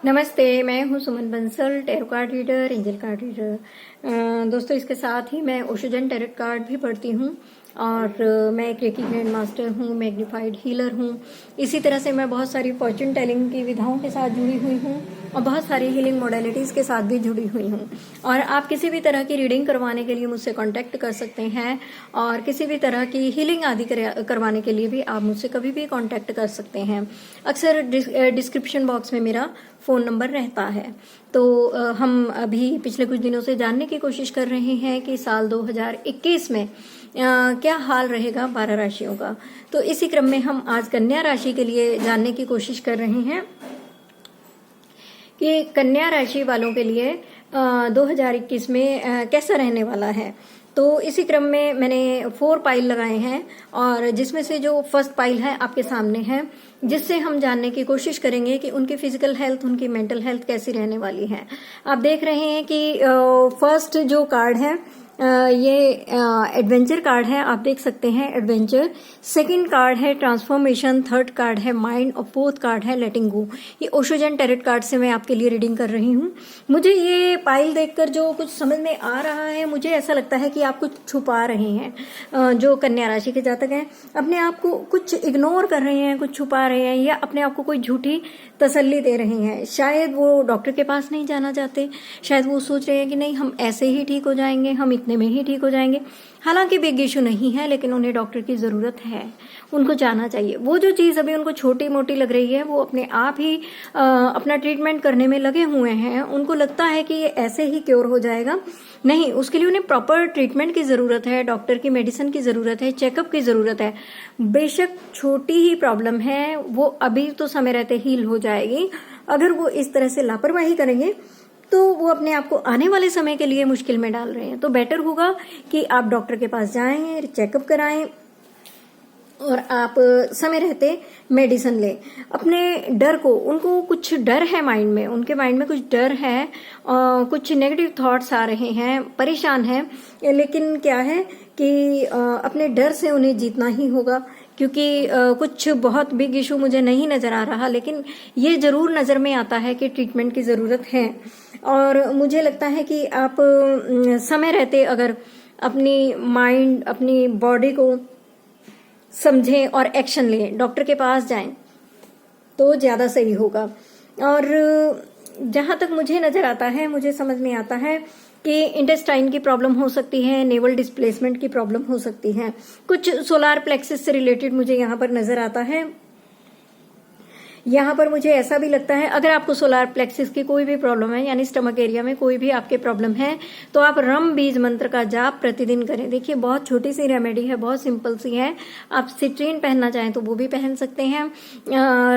नमस्ते, मैं हूं Suman Bansal, tarot card reader, angel card reader. दोस्तों, इसके साथ ही मैं ओशोजन टैरो कार्ड भी पढ़ती हूं और मैं एक रेकी ग्रैंड मास्टर हूं, मैग्नीफाइड हीलर हूं। इसी तरह से मैं बहुत सारी फॉर्च्यून टेलिंग की विधाओं के साथ जुड़ी हुई हूं और बहुत सारी हीलिंग मॉडलिटीज़ के साथ भी जुड़ी हुई हूं। और आप किसी भी तरह की रीडिंग करवाने के लिए मुझसे कॉन्टैक्ट कर सकते हैं और किसी भी तरह की हीलिंग आदि करवाने के लिए भी आप मुझसे कभी भी कॉन्टैक्ट कर सकते हैं। अक्सर डिस्क्रिप्शन बॉक्स में मेरा फ़ोन नंबर रहता है। तो हम अभी पिछले कुछ दिनों से जानने की कोशिश कर रहे हैं कि साल 2021 में क्या हाल रहेगा 12 राशियों का। तो इसी क्रम में हम आज कन्या राशि के लिए जानने की कोशिश कर रहे हैं कि कन्या राशि वालों के लिए 2021 में कैसा रहने वाला है। तो इसी क्रम में मैंने 4 पाइल लगाए हैं और जिसमें से जो फर्स्ट पाइल है आपके सामने है, जिससे हम जानने की कोशिश करेंगे कि उनकी फिजिकल हेल्थ, उनकी मेंटल हेल्थ कैसी रहने वाली है। आप देख रहे हैं कि फर्स्ट जो कार्ड है ये एडवेंचर कार्ड है, आप देख सकते हैं एडवेंचर। सेकंड कार्ड है ट्रांसफॉर्मेशन, थर्ड कार्ड है माइंड और फोर्थ कार्ड है लेटिंग गो। ये ओशोजन टैरोट कार्ड से मैं आपके लिए रीडिंग कर रही हूँ। मुझे ये पाइल देखकर जो कुछ समझ में आ रहा है, मुझे ऐसा लगता है कि आप कुछ छुपा रहे हैं। जो कन्या राशि के जातक हैं अपने आप को कुछ इग्नोर कर रहे हैं, कुछ छुपा रहे हैं या अपने आप को कोई झूठी तसल्ली दे रहे हैं। शायद वो डॉक्टर के पास नहीं जाना चाहते, शायद वो सोच रहे हैं कि नहीं हम ऐसे ही ठीक हो जाएंगे, हम इतने में ही ठीक हो जाएंगे। हालांकि बिग इशू नहीं है, लेकिन उन्हें डॉक्टर की जरूरत है, उनको जाना चाहिए। वो जो चीज अभी उनको छोटी मोटी लग रही है, वो अपने आप ही अपना ट्रीटमेंट करने में लगे हुए हैं। उनको लगता है कि ये ऐसे ही क्योर हो जाएगा, नहीं, उसके लिए उन्हें प्रॉपर ट्रीटमेंट की जरूरत है, डॉक्टर की मेडिसिन की जरूरत है, चेकअप की जरूरत है। बेशक छोटी ही प्रॉब्लम है, वो अभी तो समय रहते हील हो जाएगी। अगर वो इस तरह से लापरवाही करेंगे तो वो अपने आप को आने वाले समय के लिए मुश्किल में डाल रहे हैं। तो बेटर होगा कि आप डॉक्टर के पास जाएं, चेकअप कराएं और आप समय रहते मेडिसिन लें। अपने डर को, उनको कुछ डर है माइंड में, उनके माइंड में कुछ डर है, कुछ नेगेटिव थॉट्स आ रहे हैं, परेशान हैं। लेकिन क्या है कि अपने डर से उन्हें जीतना ही होगा, क्योंकि कुछ बहुत बिग इशू मुझे नहीं नजर आ रहा, लेकिन ये जरूर नजर में आता है कि ट्रीटमेंट की जरूरत है। और मुझे लगता है कि आप समय रहते अगर अपनी माइंड, अपनी बॉडी को समझें और एक्शन लें, डॉक्टर के पास जाएं, तो ज्यादा सही होगा। और जहां तक मुझे नजर आता है, मुझे समझ में आता है कि इंटेस्टाइन की प्रॉब्लम हो सकती है, नेवल डिस्प्लेसमेंट की प्रॉब्लम हो सकती है, कुछ सोलार प्लेक्सिस से रिलेटेड मुझे यहाँ पर नजर आता है। यहाँ पर मुझे ऐसा भी लगता है, अगर आपको सोलार प्लेक्सिस की कोई भी प्रॉब्लम है, यानी स्टमक एरिया में कोई भी आपके प्रॉब्लम है, तो आप रम बीज मंत्र का जाप प्रतिदिन करें। देखिए, बहुत छोटी सी रेमेडी है, बहुत सिंपल सी है। आप सिट्रीन पहनना चाहें तो वो भी पहन सकते हैं।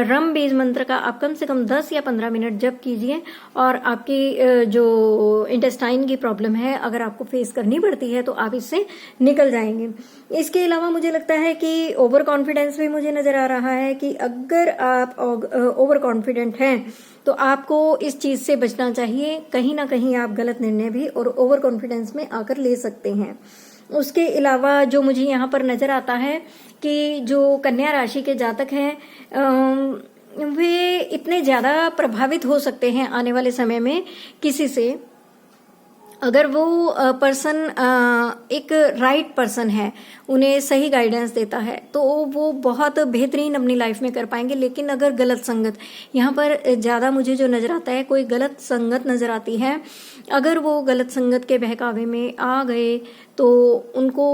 रम बीज मंत्र का आप कम से कम 10 या 15 मिनट जप कीजिए और आपकी जो इंटेस्टाइन की प्रॉब्लम है, अगर आपको फेस करनी पड़ती है, तो आप इससे निकल जाएंगे। इसके अलावा मुझे लगता है कि ओवर कॉन्फिडेंस भी मुझे नजर आ रहा है कि अगर आप ओवर कॉन्फिडेंट हैं तो आपको इस चीज से बचना चाहिए। कहीं ना कहीं आप गलत निर्णय भी और ओवर कॉन्फिडेंस में आकर ले सकते हैं। उसके अलावा जो मुझे यहाँ पर नजर आता है कि जो कन्या राशि के जातक हैं, वे इतने ज्यादा प्रभावित हो सकते हैं आने वाले समय में किसी से, अगर वो पर्सन एक राइट पर्सन है, उन्हें सही गाइडेंस देता है, तो वो बहुत बेहतरीन अपनी लाइफ में कर पाएंगे। लेकिन अगर गलत संगत, यहाँ पर ज्यादा मुझे जो नजर आता है, कोई गलत संगत नजर आती है, अगर वो गलत संगत के बहकावे में आ गए तो उनको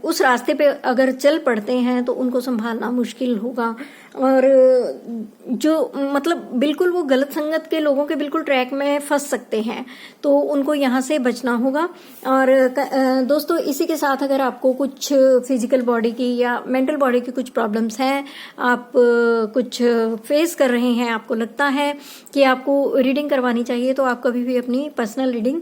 उस रास्ते पे अगर चल पड़ते हैं तो उनको संभालना मुश्किल होगा। और जो मतलब बिल्कुल वो गलत संगत के लोगों के बिल्कुल ट्रैक में फंस सकते हैं, तो उनको यहाँ से बचना होगा। और दोस्तों, इसी के साथ अगर आपको कुछ फिजिकल बॉडी की या मेंटल बॉडी की कुछ प्रॉब्लम्स हैं, आप कुछ फेस कर रहे हैं, आपको लगता है कि आपको रीडिंग करवानी चाहिए, तो आप कभी भी अपनी पर्सनल रीडिंग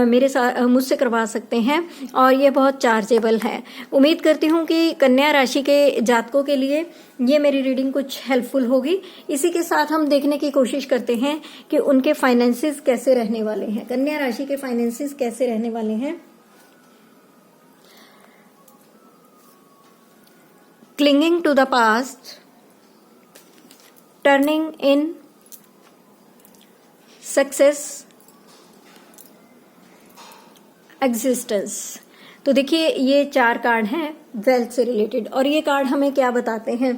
मेरे साथ मुझसे करवा सकते हैं और ये बहुत चार्जेबल है। उम्मीद करती हूँ कि कन्या राशि के जातकों के लिए ये मेरी रीडिंग कुछ हेल्पफुल होगी। इसी के साथ हम देखने की कोशिश करते हैं कि उनके फाइनेंसेस कैसे रहने वाले हैं, कन्या राशि के फाइनेंसेस कैसे रहने वाले हैं। Clinging to the past, turning in success existence. तो देखिए ये 4 कार्ड हैं वेल्थ से रिलेटेड, और ये कार्ड हमें क्या बताते हैं?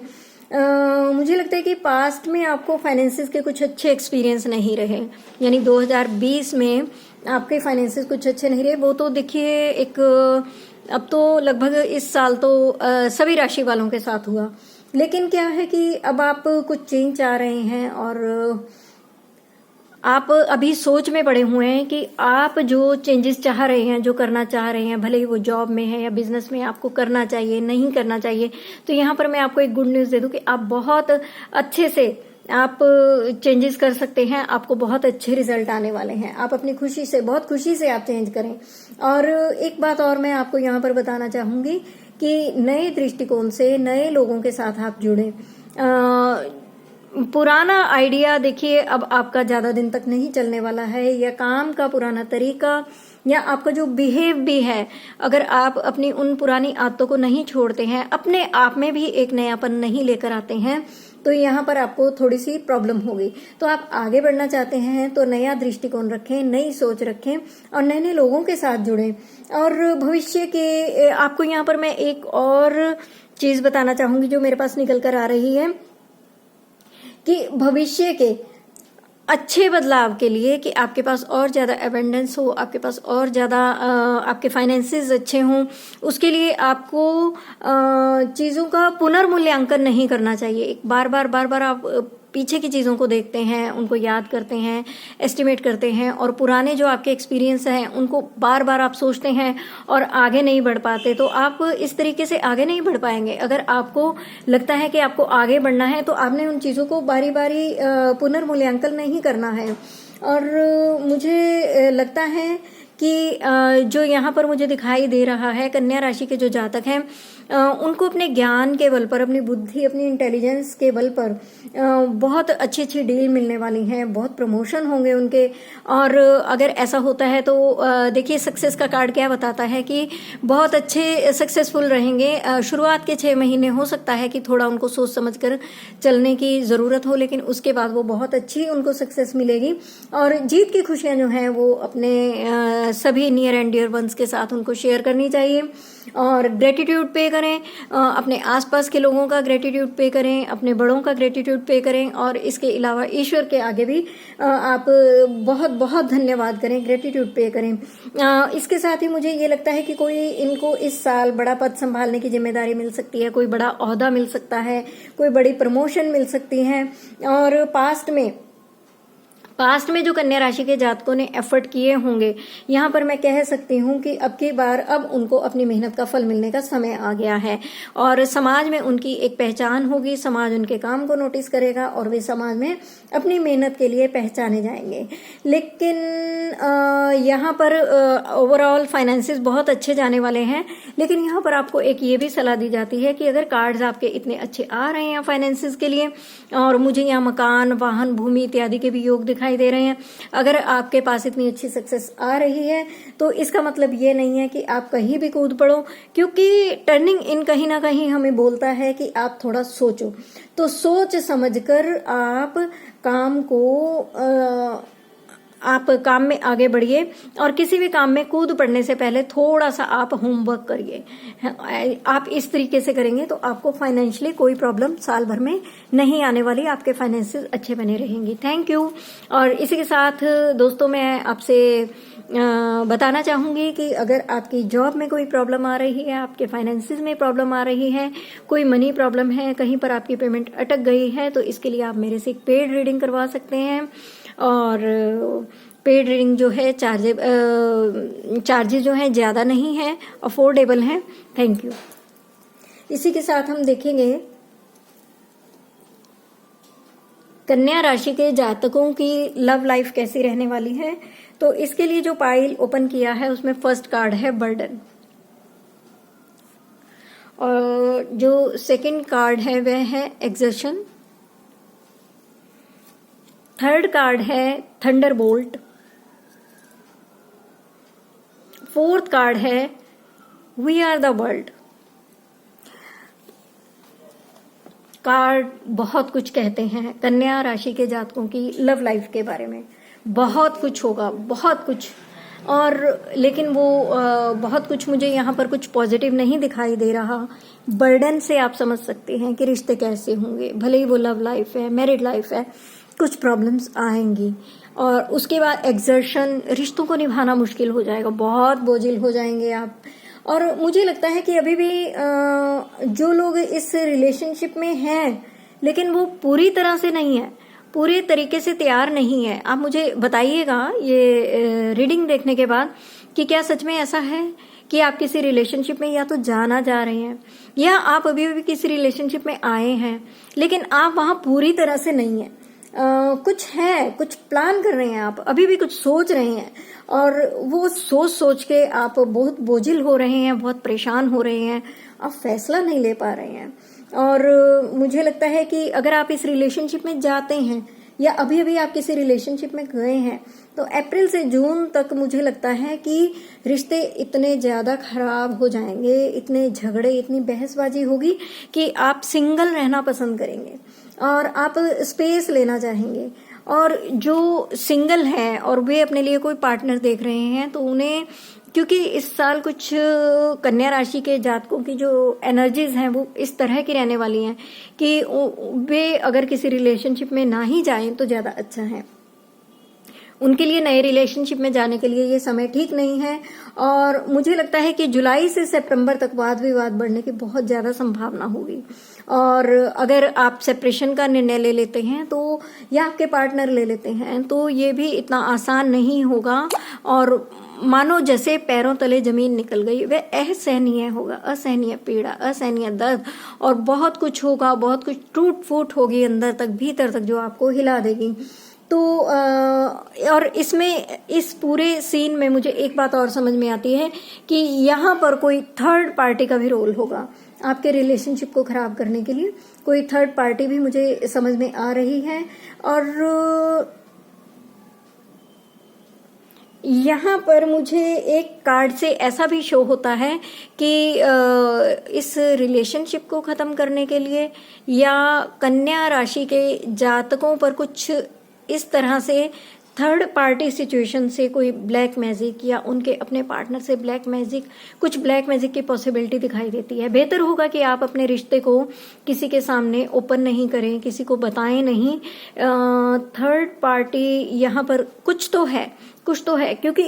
मुझे लगता है कि पास्ट में आपको फाइनेंसिस के कुछ अच्छे एक्सपीरियंस नहीं रहे, यानी 2020 में आपके फाइनेंसिस कुछ अच्छे नहीं रहे। वो तो देखिए एक अब तो लगभग इस साल तो सभी राशि वालों के साथ हुआ, लेकिन क्या है कि अब आप कुछ चेंज चाह रहे हैं और आप अभी सोच में पड़े हुए हैं कि आप जो चेंजेस चाह रहे हैं, जो करना चाह रहे हैं, भले ही वो जॉब में है या बिजनेस में, आपको करना चाहिए नहीं करना चाहिए। तो यहाँ पर मैं आपको एक गुड न्यूज़ दे दूं कि आप बहुत अच्छे से आप चेंजेस कर सकते हैं, आपको बहुत अच्छे रिजल्ट आने वाले हैं। आप अपनी खुशी से, बहुत खुशी से आप चेंज करें। और एक बात और मैं आपको यहाँ पर बताना चाहूंगी कि नए दृष्टिकोण से नए लोगों के साथ आप जुड़े। पुराना आइडिया देखिए अब आपका ज्यादा दिन तक नहीं चलने वाला है, या काम का पुराना तरीका या आपका जो बिहेव भी है, अगर आप अपनी उन पुरानी आदतों को नहीं छोड़ते हैं, अपने आप में भी एक नयापन नहीं लेकर आते हैं, तो यहाँ पर आपको थोड़ी सी प्रॉब्लम होगी। तो आप आगे बढ़ना चाहते हैं तो नया दृष्टिकोण रखें, नई सोच रखें और नए नए लोगों के साथ जुड़ें। और भविष्य के आपको यहाँ पर मैं एक और चीज बताना चाहूंगी जो मेरे पास निकल कर आ रही है कि भविष्य के अच्छे बदलाव के लिए, कि आपके पास और ज्यादा एबंडेंस हो, आपके पास और ज्यादा आपके फाइनेंसेस अच्छे हों, उसके लिए आपको चीजों का पुनर्मूल्यांकन नहीं करना चाहिए। बार बार आप पीछे की चीजों को देखते हैं, उनको याद करते हैं, एस्टिमेट करते हैं, और पुराने जो आपके एक्सपीरियंस हैं उनको बार बार आप सोचते हैं और आगे नहीं बढ़ पाते। तो आप इस तरीके से आगे नहीं बढ़ पाएंगे। अगर आपको लगता है कि आपको आगे बढ़ना है तो आपने उन चीजों को बारी बारी पुनर्मूल्यांकन नहीं करना है। और मुझे लगता है कि जो यहाँ पर मुझे दिखाई दे रहा है, कन्या राशि के जो जातक हैं उनको अपने ज्ञान के बल पर, अपनी बुद्धि, अपनी इंटेलिजेंस के बल पर बहुत अच्छी अच्छी डील मिलने वाली हैं, बहुत प्रमोशन होंगे उनके। और अगर ऐसा होता है तो देखिए सक्सेस का कार्ड क्या बताता है कि बहुत अच्छे सक्सेसफुल रहेंगे। शुरुआत के 6 महीने हो सकता है कि थोड़ा उनको सोच समझ कर चलने की जरूरत हो, लेकिन उसके बाद वो बहुत अच्छी उनको सक्सेस मिलेगी। और जीत की खुशियां जो हैं वो अपने सभी नियर एंड डियर वंस के साथ उनको शेयर करनी चाहिए। और ग्रेटिट्यूड पे करें, अपने आसपास के लोगों का ग्रेटिट्यूड पे करें, अपने बड़ों का ग्रेटिट्यूड पे करें, और इसके अलावा ईश्वर के आगे भी आप बहुत बहुत धन्यवाद करें, ग्रेटिट्यूड पे करें। इसके साथ ही मुझे ये लगता है कि कोई इनको इस साल बड़ा पद संभालने की जिम्मेदारी मिल सकती है, कोई बड़ा ओहदा मिल सकता है, कोई बड़ी प्रमोशन मिल सकती है। और पास्ट में जो कन्या राशि के जातकों ने एफर्ट किए होंगे, यहाँ पर मैं कह सकती हूँ कि अब की बार अब उनको अपनी मेहनत का फल मिलने का समय आ गया है, और समाज में उनकी एक पहचान होगी, समाज उनके काम को नोटिस करेगा और वे समाज में अपनी मेहनत के लिए पहचाने जाएंगे। लेकिन यहाँ पर ओवरऑल फाइनेंसेस बहुत अच्छे जाने वाले हैं। लेकिन यहाँ पर आपको एक ये भी सलाह दी जाती है कि अगर कार्ड्स आपके इतने अच्छे आ रहे हैं फाइनेंसेस के लिए, और मुझे यहाँ मकान, वाहन, भूमि इत्यादि के भी योग दिखाई दे रहे हैं, अगर आपके पास इतनी अच्छी सक्सेस आ रही है तो इसका मतलब ये नहीं है कि आप कहीं भी कूद पड़ो, क्योंकि टर्निंग इन कहीं ना कहीं हमें बोलता है कि आप थोड़ा सोचो। तो सोच समझकर आप काम में आगे बढ़िए, और किसी भी काम में कूद पड़ने से पहले थोड़ा सा आप होमवर्क करिए। आप इस तरीके से करेंगे तो आपको फाइनेंशियली कोई प्रॉब्लम साल भर में नहीं आने वाली, आपके फाइनेंसेस अच्छे बने रहेंगे। Thank you. और इसी के साथ दोस्तों मैं आपसे बताना चाहूंगी कि अगर आपकी जॉब में कोई प्रॉब्लम आ रही है, आपके फाइनेंसेस में प्रॉब्लम आ रही है, कोई मनी प्रॉब्लम है, कहीं पर आपकी पेमेंट अटक गई है, तो इसके लिए आप मेरे से एक पेड रीडिंग करवा सकते हैं। और पेड रीडिंग जो है चार्जेस जो है ज्यादा नहीं है, अफोर्डेबल है। Thank you. इसी के साथ हम देखेंगे कन्या राशि के जातकों की लव लाइफ कैसी रहने वाली है। तो इसके लिए जो पाइल ओपन किया है उसमें फर्स्ट कार्ड है बर्डन, और जो सेकंड कार्ड है वह है एक्सर्शन, थर्ड कार्ड है थंडरबोल्ट, फोर्थ कार्ड है we are the world. Card बहुत कुछ कहते हैं कन्या राशि के जातकों की लव लाइफ के बारे में। बहुत कुछ होगा, बहुत कुछ। और लेकिन वो बहुत कुछ मुझे यहाँ पर कुछ पॉजिटिव नहीं दिखाई दे रहा। बर्डन से आप समझ सकते हैं कि रिश्ते कैसे होंगे, भले ही वो लव लाइफ है, मैरिड लाइफ है, कुछ प्रॉब्लम्स आएंगी। और उसके बाद एक्सर्शन, रिश्तों को निभाना मुश्किल हो जाएगा, बहुत बोझिल हो जाएंगे आप। और मुझे लगता है कि अभी भी जो लोग इस रिलेशनशिप में हैं लेकिन वो पूरी तरह से नहीं है, पूरे तरीके से तैयार नहीं है। आप मुझे बताइएगा ये रीडिंग देखने के बाद कि क्या सच में ऐसा है कि आप किसी रिलेशनशिप में या तो जाना जा रहे हैं या आप अभी अभी किसी रिलेशनशिप में आए हैं लेकिन आप वहां पूरी तरह से नहीं है। कुछ है, कुछ प्लान कर रहे हैं आप, अभी भी कुछ सोच रहे हैं और वो सोच सोच के आप बहुत बोझिल हो रहे हैं, बहुत परेशान हो रहे हैं, आप फैसला नहीं ले पा रहे हैं। और मुझे लगता है कि अगर आप इस रिलेशनशिप में जाते हैं या अभी अभी आप किसी रिलेशनशिप में गए हैं तो अप्रैल से जून तक मुझे लगता है कि रिश्ते इतने ज्यादा खराब हो जाएंगे, इतने झगड़े, इतनी बहसबाजी होगी कि आप सिंगल रहना पसंद करेंगे और आप स्पेस लेना चाहेंगे। और जो सिंगल है और वे अपने लिए कोई पार्टनर देख रहे हैं तो उन्हें, क्योंकि इस साल कुछ कन्या राशि के जातकों की जो एनर्जीज हैं वो इस तरह की रहने वाली हैं कि वे अगर किसी रिलेशनशिप में ना ही जाएं तो ज्यादा अच्छा है। उनके लिए नए रिलेशनशिप में जाने के लिए ये समय ठीक नहीं है। और मुझे लगता है कि जुलाई से सितंबर तक वाद विवाद बढ़ने की बहुत ज्यादा संभावना होगी। और अगर आप सेपरेशन का निर्णय ले लेते हैं तो या आपके पार्टनर ले लेते हैं तो ये भी इतना आसान नहीं होगा और मानो जैसे पैरों तले जमीन निकल गई, वह असहनीय होगा, असहनीय पीड़ा, असहनीय दर्द और बहुत कुछ होगा, बहुत कुछ टूट फूट होगी अंदर तक, भीतर तक, जो आपको हिला देगी। तो और इसमें, इस पूरे सीन में मुझे एक बात और समझ में आती है कि यहाँ पर कोई थर्ड पार्टी का भी रोल होगा आपके रिलेशनशिप को खराब करने के लिए। कोई थर्ड पार्टी भी मुझे समझ में आ रही है। और यहाँ पर मुझे एक कार्ड से ऐसा भी शो होता है कि इस रिलेशनशिप को खत्म करने के लिए या कन्या राशि के जातकों पर कुछ इस तरह से थर्ड पार्टी सिचुएशन से कोई ब्लैक मैजिक या उनके अपने पार्टनर से ब्लैक मैजिक, कुछ ब्लैक मैजिक की पॉसिबिलिटी दिखाई देती है। बेहतर होगा कि आप अपने रिश्ते को किसी के सामने ओपन नहीं करें, किसी को बताएं नहीं। थर्ड पार्टी यहाँ पर कुछ तो है, कुछ तो है, क्योंकि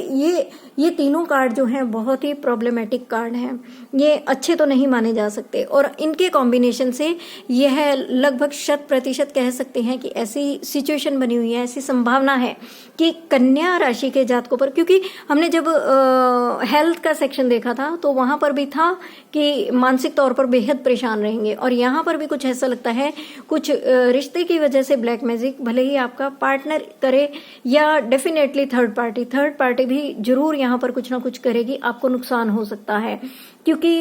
ये तीनों कार्ड जो हैं बहुत ही प्रॉब्लमेटिक कार्ड हैं, ये अच्छे तो नहीं माने जा सकते। और इनके कॉम्बिनेशन से यह लगभग 100% कह सकते हैं कि ऐसी सिचुएशन बनी हुई है, ऐसी संभावना है कि कन्या राशि के जातकों पर, क्योंकि हमने जब हेल्थ का सेक्शन देखा था तो वहां पर भी था कि मानसिक तौर पर बेहद परेशान रहेंगे। और यहाँ पर भी कुछ ऐसा लगता है, कुछ रिश्ते की वजह से ब्लैक मैजिक, भले ही आपका पार्टनर करे या डेफिनेटली थर्ड पार्टी भी जरूर यहाँ पर कुछ ना कुछ करेगी, आपको नुकसान हो सकता है। क्योंकि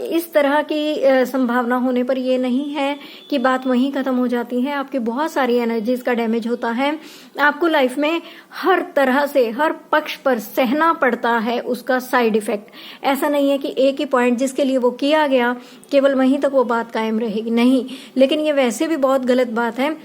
इस तरह की संभावना होने पर यह नहीं है कि बात वहीं खत्म हो जाती है, आपकी बहुत सारी एनर्जीज का डैमेज होता है। आपको लाइफ में हर तरह से, हर पक्ष पर सहना पड़ता है उसका साइड इफेक्ट। ऐसा नहीं है कि एक ही पॉइंट जिसके लिए वो किया गया केवल वहीं तक वो बात कायम रहेगी, नहीं। लेकिन ये वैसे भी बहुत गलत बात है।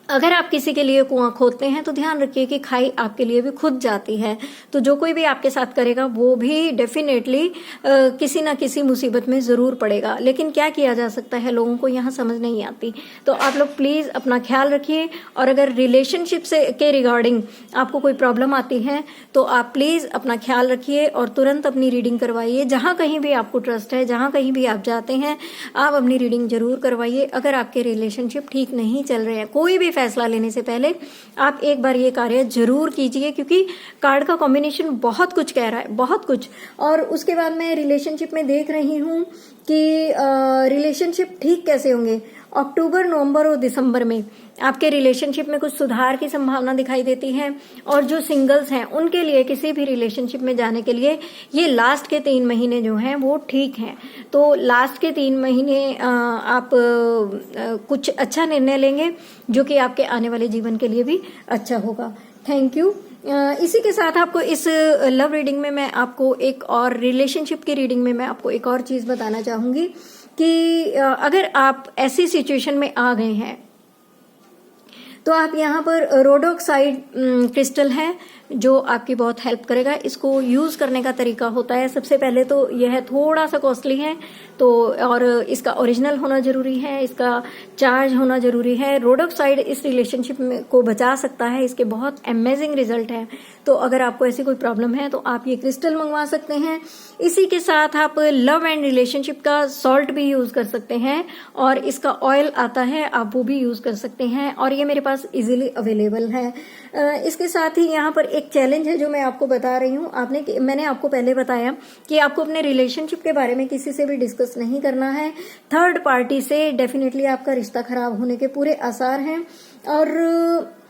अगर आप किसी के लिए कुआं खोदते हैं तो ध्यान रखिए कि खाई आपके लिए भी खुद जाती है। तो जो कोई भी आपके साथ करेगा वो भी डेफिनेटली किसी ना किसी मुसीबत में जरूर पड़ेगा। लेकिन क्या किया जा सकता है, लोगों को यहाँ समझ नहीं आती। तो आप लोग प्लीज अपना ख्याल रखिए। और अगर रिलेशनशिप से के रिगार्डिंग आपको कोई प्रॉब्लम आती है तो आप प्लीज अपना ख्याल रखिए और तुरंत अपनी रीडिंग करवाइए। जहां कहीं भी आपको ट्रस्ट है, जहां कहीं भी आप जाते हैं, आप अपनी रीडिंग जरूर करवाइए। अगर आपके रिलेशनशिप ठीक नहीं चल रहे हैं, कोई भी फैसला लेने से पहले आप एक बार ये कार्य जरूर कीजिए, क्योंकि कार्ड का कॉम्बिनेशन बहुत कुछ कह रहा है, बहुत कुछ। और उसके बाद मैं रिलेशनशिप में देख रही हूं कि रिलेशनशिप ठीक कैसे होंगे। अक्टूबर, नवंबर और दिसंबर में आपके रिलेशनशिप में कुछ सुधार की संभावना दिखाई देती है। और जो सिंगल्स हैं उनके लिए किसी भी रिलेशनशिप में जाने के लिए ये लास्ट के 3 महीने जो हैं वो ठीक हैं। तो लास्ट के 3 महीने आप कुछ अच्छा निर्णय लेंगे जो कि आपके आने वाले जीवन के लिए भी अच्छा होगा। Thank you. इसी के साथ आपको इस लव रीडिंग में मैं आपको एक और रिलेशनशिप की रीडिंग में मैं आपको एक और चीज बताना चाहूंगी कि अगर आप ऐसी सिचुएशन में आ गए हैं तो आप यहाँ पर रोडोक्साइड क्रिस्टल है जो आपकी बहुत हेल्प करेगा। इसको यूज करने का तरीका होता है, सबसे पहले तो यह थोड़ा सा कॉस्टली है तो, और इसका ओरिजिनल होना जरूरी है, इसका चार्ज होना जरूरी है। रोडोक्साइड इस रिलेशनशिप को बचा सकता है, इसके बहुत अमेजिंग रिजल्ट है। तो अगर आपको ऐसी कोई प्रॉब्लम है तो आप ये क्रिस्टल मंगवा सकते हैं। इसी के साथ आप लव एंड रिलेशनशिप का सॉल्ट भी यूज कर सकते हैं और इसका ऑयल आता है, आप वो भी यूज कर सकते हैं और ये मेरे पास इजीली अवेलेबल है। इसके साथ ही यहाँ पर एक चैलेंज है जो मैं आपको बता रही हूँ। मैंने आपको पहले बताया कि आपको अपने रिलेशनशिप के बारे में किसी से भी डिस्कस नहीं करना है। थर्ड पार्टी से डेफिनेटली आपका रिश्ता खराब होने के पूरे आसार हैं। और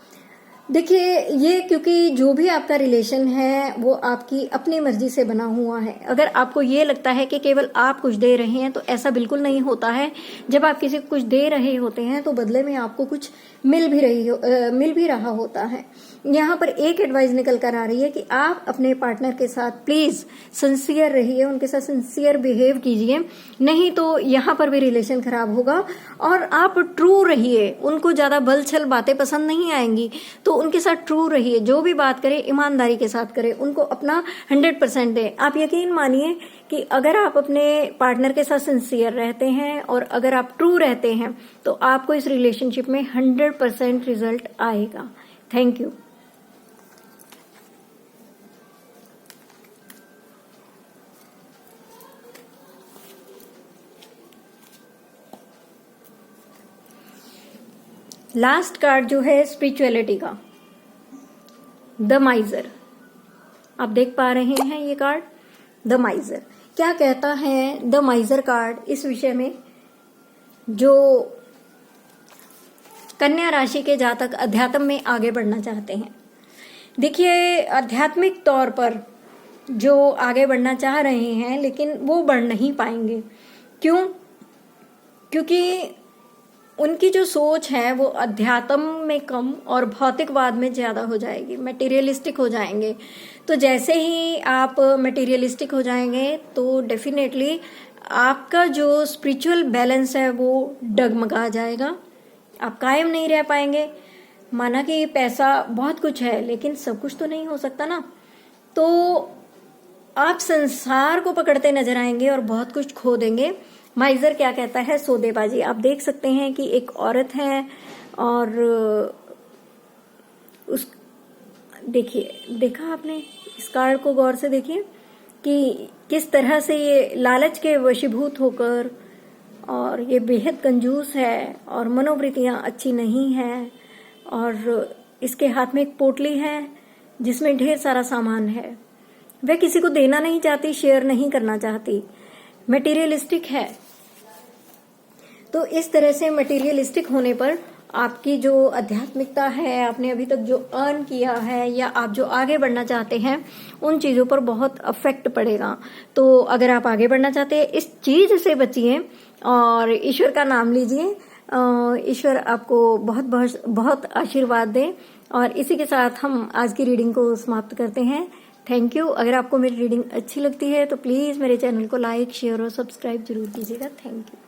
देखिए, ये क्योंकि जो भी आपका रिलेशन है वो आपकी अपनी मर्जी से बना हुआ है। अगर आपको ये लगता है कि केवल आप कुछ दे रहे हैं तो ऐसा बिल्कुल नहीं होता है। जब आप किसी को कुछ दे रहे होते हैं तो बदले में आपको कुछ मिल भी रहा होता है। यहाँ पर एक एडवाइस निकल कर आ रही है कि आप अपने पार्टनर के साथ प्लीज सिंसियर रहिए, उनके साथ सिंसियर बिहेव कीजिए, नहीं तो यहाँ पर भी रिलेशन खराब होगा। और आप ट्रू रहिए, उनको ज्यादा बलछल बातें पसंद नहीं आएंगी तो उनके साथ ट्रू रहिए, जो भी बात करें ईमानदारी के साथ करें, उनको अपना 100% दें। आप यकीन मानिए कि अगर आप अपने पार्टनर के साथ सिंसियर रहते हैं और अगर आप ट्रू रहते हैं तो आपको इस रिलेशनशिप में 100% रिजल्ट आएगा। Thank you. लास्ट कार्ड जो है स्पिरिचुअलिटी का, द माइजर। आप देख पा रहे हैं ये कार्ड, द माइजर। क्या कहता है द माइजर कार्ड इस विषय में? जो कन्या राशि के जातक अध्यात्म में आगे बढ़ना चाहते हैं। देखिए, आध्यात्मिक तौर पर जो आगे बढ़ना चाह रहे हैं लेकिन वो बढ़ नहीं पाएंगे। क्यों? क्योंकि उनकी जो सोच है वो अध्यात्म में कम और भौतिकवाद में ज्यादा हो जाएगी, मटेरियलिस्टिक हो जाएंगे। तो जैसे ही आप मटेरियलिस्टिक हो जाएंगे तो डेफिनेटली आपका जो स्पिरिचुअल बैलेंस है वो डगमगा जाएगा, आप कायम नहीं रह पाएंगे। माना कि पैसा बहुत कुछ है लेकिन सब कुछ तो नहीं हो सकता ना, तो आप संसार को पकड़ते नजर आएंगे और बहुत कुछ खो देंगे। माइजर क्या कहता है? सौदेबाजी। आप देख सकते हैं कि एक औरत है और उस देखा आपने इस कार्ड को गौर से देखिए कि किस तरह से ये लालच के वशीभूत होकर, और ये बेहद कंजूस है और मनोवृत्तियां अच्छी नहीं है, और इसके हाथ में एक पोटली है जिसमें ढेर सारा सामान है। वह किसी को देना नहीं चाहती, शेयर नहीं करना चाहती, मटेरियलिस्टिक है। तो इस तरह से मटेरियलिस्टिक होने पर आपकी जो आध्यात्मिकता है, आपने अभी तक जो अर्न किया है या आप जो आगे बढ़ना चाहते हैं, उन चीजों पर बहुत अफेक्ट पड़ेगा। तो अगर आप आगे बढ़ना चाहते हैं, इस चीज से बचिए और ईश्वर का नाम लीजिए। ईश्वर आपको बहुत बहुत बहुत आशीर्वाद दे। और इसी के साथ हम आज की रीडिंग को समाप्त करते हैं। Thank you. अगर आपको मेरी रीडिंग अच्छी लगती है तो प्लीज मेरे चैनल को लाइक, शेयर और सब्सक्राइब जरूर कीजिएगा। Thank you.